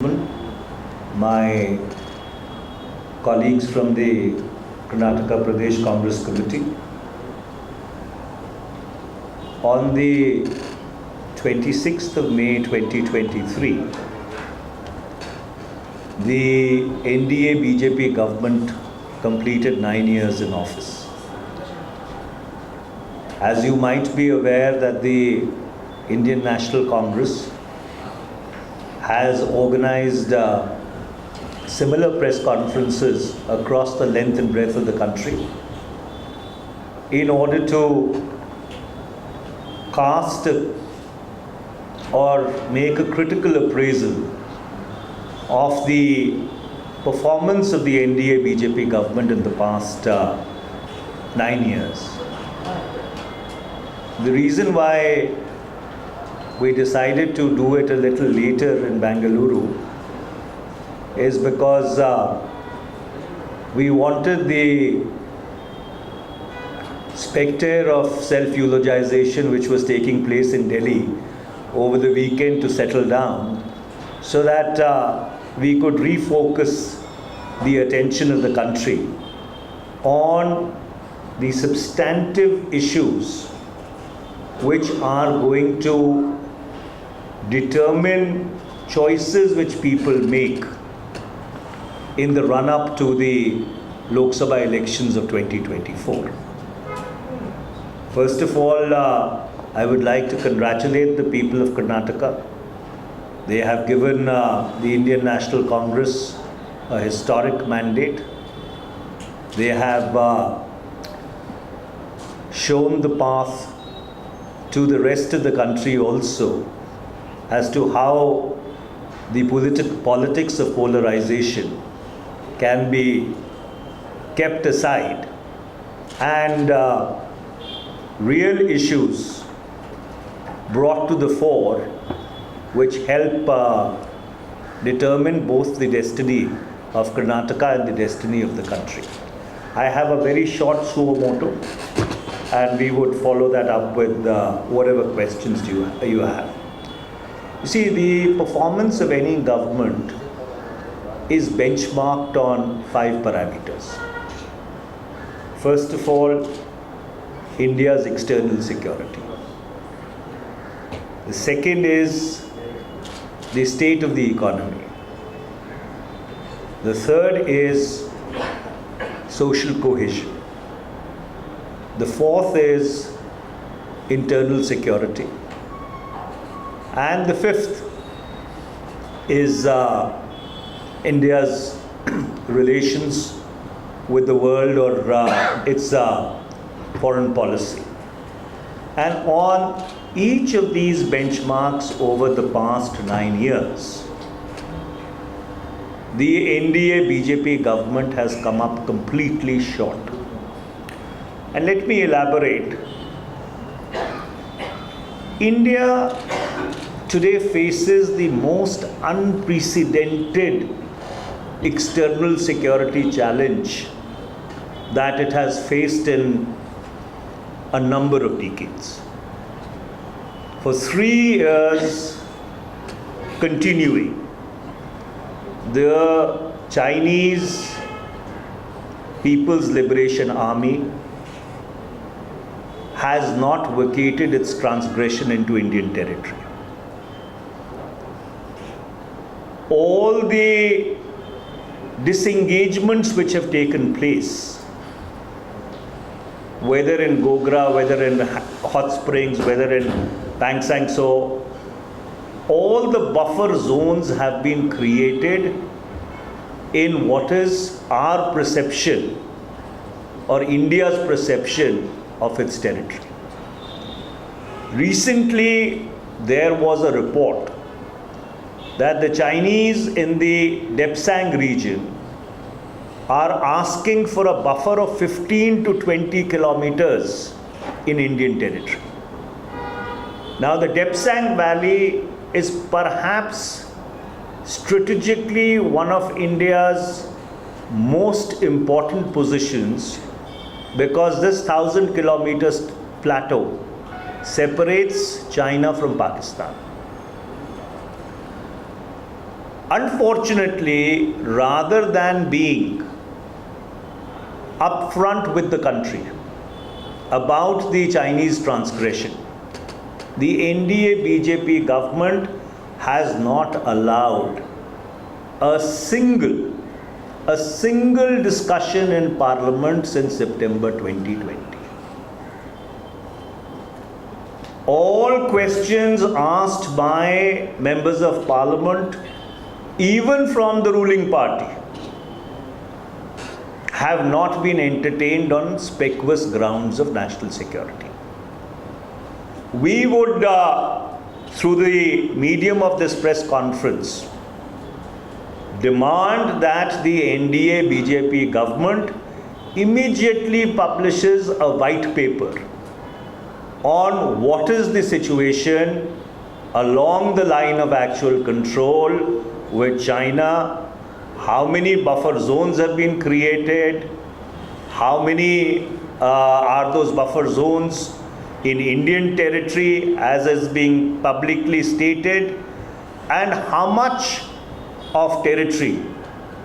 My colleagues from the Karnataka Pradesh Congress Committee, on the 26th of May 2023, the NDA BJP government completed 9 years in office. As you might be aware that the Indian National Congress has organized similar press conferences across the length and breadth of the country in order to cast or make a critical appraisal of the performance of the NDA BJP government in the past 9 years. The reason why we decided to do it a little later in Bengaluru is because we wanted the spectre of self-eulogization which was taking place in Delhi over the weekend to settle down so that we could refocus the attention of the country on the substantive issues which are going to determine choices which people make in the run-up to the Lok Sabha elections of 2024. First of all, I would like to congratulate the people of Karnataka. They have given the Indian National Congress a historic mandate. They have shown the path to the rest of the country also as to how the politics of polarization can be kept aside and real issues brought to the fore which help determine both the destiny of Karnataka and the destiny of the country. I have a very short suo motu and we would follow that up with whatever questions you have. You see, the performance of any government is benchmarked on 5 parameters. First of all, India's external security. The second is the state of the economy. The third is social cohesion. The fourth is internal security. And the fifth is India's relations with the world or its foreign policy. And on each of these benchmarks over the past 9 years, the NDA BJP government has come up completely short. And let me elaborate. India today faces the most unprecedented external security challenge that it has faced in a number of decades. For 3 years continuing, the Chinese People's Liberation Army has not vacated its transgression into Indian territory. All the disengagements which have taken place, whether in Gogra, whether in Hot Springs, whether in Pangsang So, all the buffer zones have been created in what is our perception or India's perception of its territory. Recently, there was a report that the Chinese in the Depsang region are asking for a buffer of 15 to 20 kilometers in Indian territory. Now, the Depsang Valley is perhaps strategically one of India's most important positions because this 1,000 kilometers plateau separates China from Pakistan. Unfortunately, rather than being upfront with the country about the Chinese transgression, the NDA BJP government has not allowed a single discussion in Parliament since September 2020. All questions asked by members of Parliament, even from the ruling party, have not been entertained on specious grounds of national security. We would, through the medium of this press conference, demand that the NDA BJP government immediately publishes a white paper on what is the situation along the line of actual control with China, how many buffer zones have been created, how many are those buffer zones in Indian territory as is being publicly stated, and how much of territory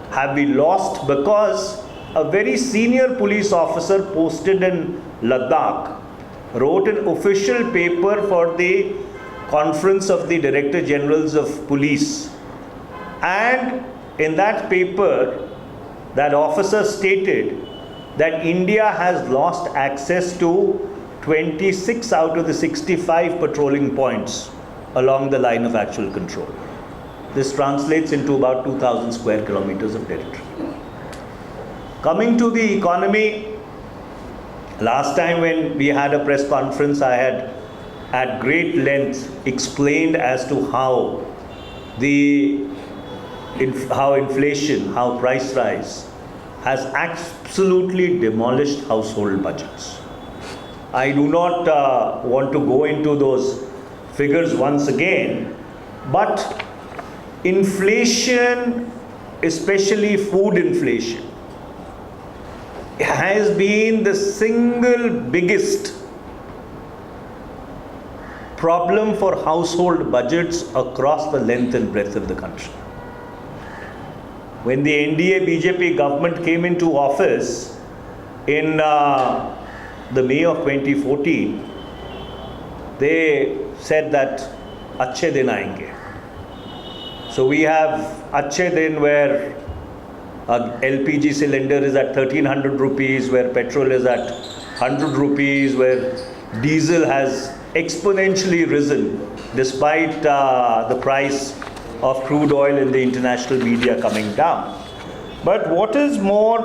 have we lost because a very senior police officer posted in Ladakh wrote an official paper for the conference of the Director Generals of Police, and in that paper that officer stated that India has lost access to 26 out of the 65 patrolling points along the line of actual control. This translates into about 2,000 square kilometers of territory. Coming to the economy, last time when we had a press conference, I had at great length explained as to how inflation, how price rise has absolutely demolished household budgets. I do not want to go into those figures once again, but inflation, especially food inflation, has been the single biggest problem for household budgets across the length and breadth of the country. When the NDA BJP government came into office in the May of 2014, they said that Achhe Din Aayenge. So we have Achhe Din where a LPG cylinder is at 1300 rupees, where petrol is at 100 rupees, where diesel has exponentially risen despite the price of crude oil in the international media coming down. But what is more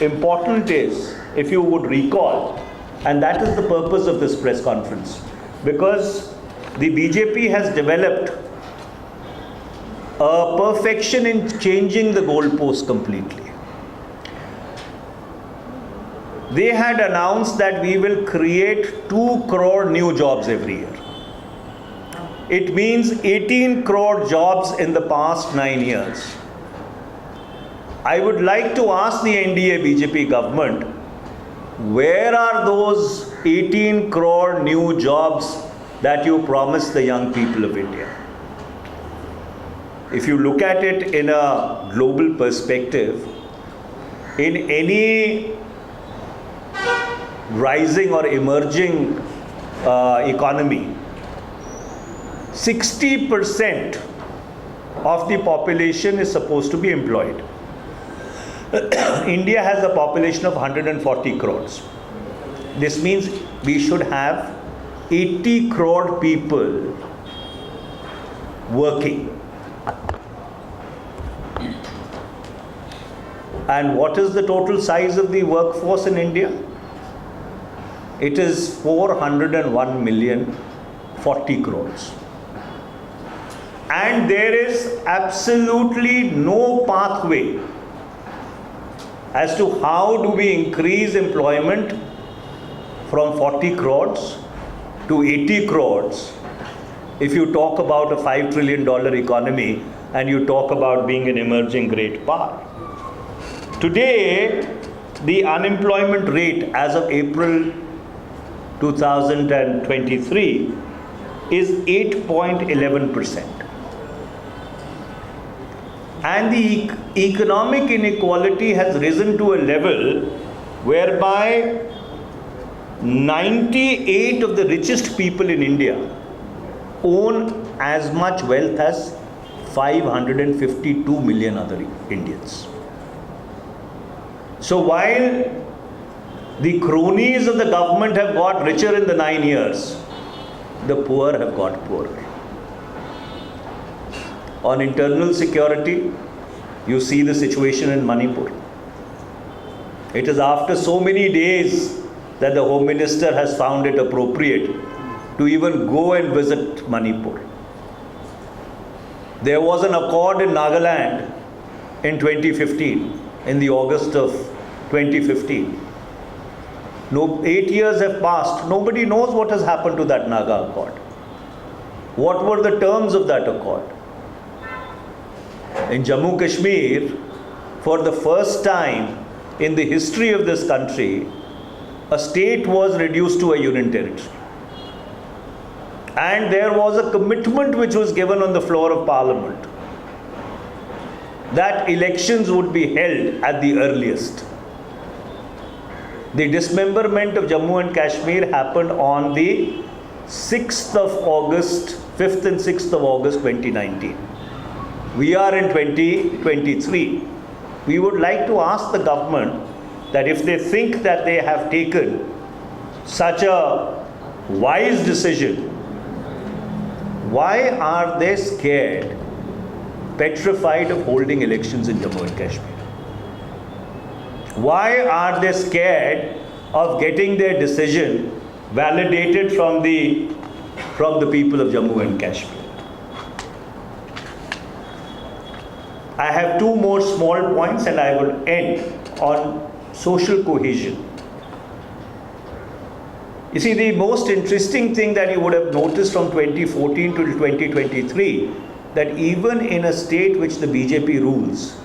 important is, if you would recall, and that is the purpose of this press conference, because the BJP has developed a perfection in changing the goalposts completely. They had announced that we will create 2 crore new jobs every year. It means 18 crore jobs in the past 9 years. I would like to ask the NDA BJP government, where are those 18 crore new jobs that you promised the young people of India? If you look at it in a global perspective, in any rising or emerging economy, 60% of the population is supposed to be employed. India has a population of 140 crores. This means we should have 80 crore people working. And what is the total size of the workforce in India? It is 401,040 crores. And there is absolutely no pathway as to how do we increase employment from 40 crores to 80 crores if you talk about a $5 trillion economy and you talk about being an emerging great power. Today, the unemployment rate as of April 2023 is 8.11%. And the economic inequality has risen to a level whereby 98 of the richest people in India own as much wealth as 552 million other Indians. So while the cronies of the government have got richer in the 9 years, the poor have got poorer. On internal security, you see the situation in Manipur. It is after so many days that the Home Minister has found it appropriate to even go and visit Manipur. There was an accord in Nagaland in 2015, in the August of 2015. 8 years have passed. Nobody knows what has happened to that Naga accord. What were the terms of that accord? In Jammu Kashmir, for the first time in the history of this country, a state was reduced to a union territory. And there was a commitment which was given on the floor of Parliament that elections would be held at the earliest. The dismemberment of Jammu and Kashmir happened on the 6th of August, 5th and 6th of August 2019. We are in 2023. We would like to ask the government that if they think that they have taken such a wise decision, why are they scared, petrified of holding elections in Jammu and Kashmir? Why are they scared of getting their decision validated from the people of Jammu and Kashmir? I have two more small points and I will end on social cohesion. You see, the most interesting thing that you would have noticed from 2014 to 2023, that even in a state which the BJP rules,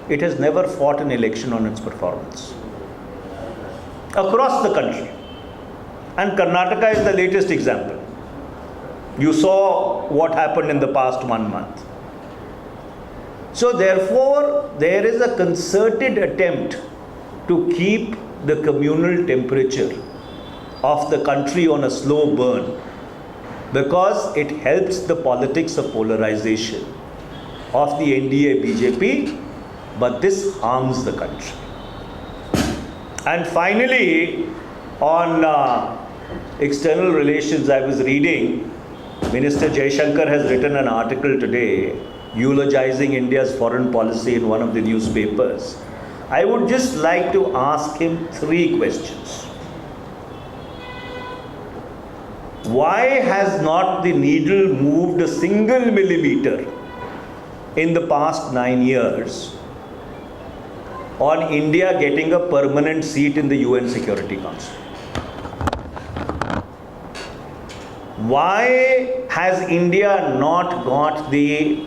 it has never fought an election on its performance. Across the country. And Karnataka is the latest example. You saw what happened in the past 1 month. So therefore, there is a concerted attempt to keep the communal temperature of the country on a slow burn, because it helps the politics of polarization of the NDA BJP, but this harms the country. And finally, on external relations, I was reading, Minister Jaishankar has written an article today eulogizing India's foreign policy in one of the newspapers. I would just like to ask him 3 questions. Why has not the needle moved a single millimeter in the past 9 years on India getting a permanent seat in the UN Security Council? Why has India not got the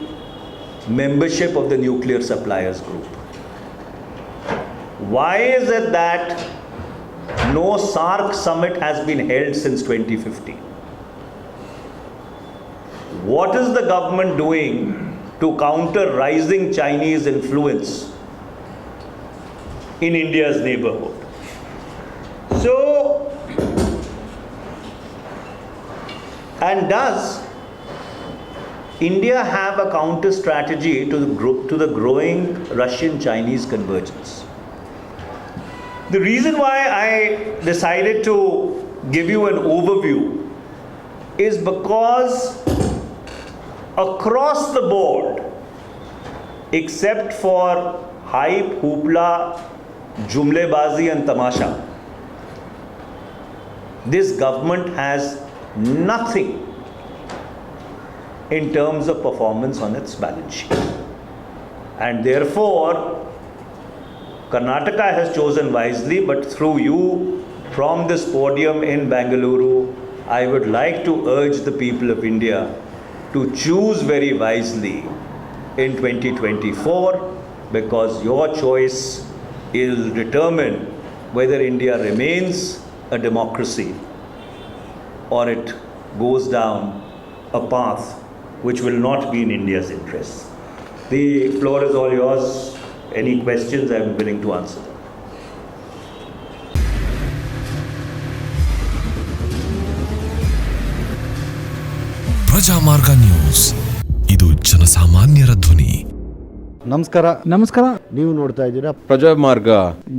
membership of the Nuclear Suppliers Group? Why is it that no SAARC summit has been held since 2015? What is the government doing to counter rising Chinese influence in India's neighborhood? So, and does India have a counter strategy to the growing Russian-Chinese convergence? The reason why I decided to give you an overview is because across the board, except for hype, hoopla, jumlebazi and tamasha, this government has nothing in terms of performance on its balance sheet. And therefore, Karnataka has chosen wisely, but through you, from this podium in Bengaluru, I would like to urge the people of India to choose very wisely in 2024, because your choice will determine whether India remains a democracy or it goes down a path which will not be in India's interest. The floor is all yours. Any questions, I am willing to answer them. ಪ್ರಜಾ ಮಾರ್ಗ news, ಇದು ಜನಸಾಮಾನ್ಯರ ಧ್ವನಿ. ನಮಸ್ಕಾರ. ನೀವು ನೋಡ್ತಾ ಇದ್ದೀರಾ ಪ್ರಜಾ ಮಾರ್ಗ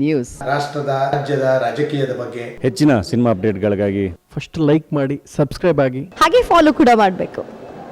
ನ್ಯೂಸ್. ರಾಷ್ಟ್ರದ ರಾಜ್ಯದ ರಾಜಕೀಯದ ಬಗ್ಗೆ ಹೆಚ್ಚಿನ ಸಿನಿಮಾ ಅಪ್ಡೇಟ್ಗಳಿಗಾಗಿ ಫಸ್ಟ್ ಲೈಕ್ ಮಾಡಿ, ಸಬ್ಸ್ಕ್ರೈಬ್ ಆಗಿ, ಹಾಗೆ ಫಾಲೋ ಕೂಡ ಮಾಡಬೇಕು.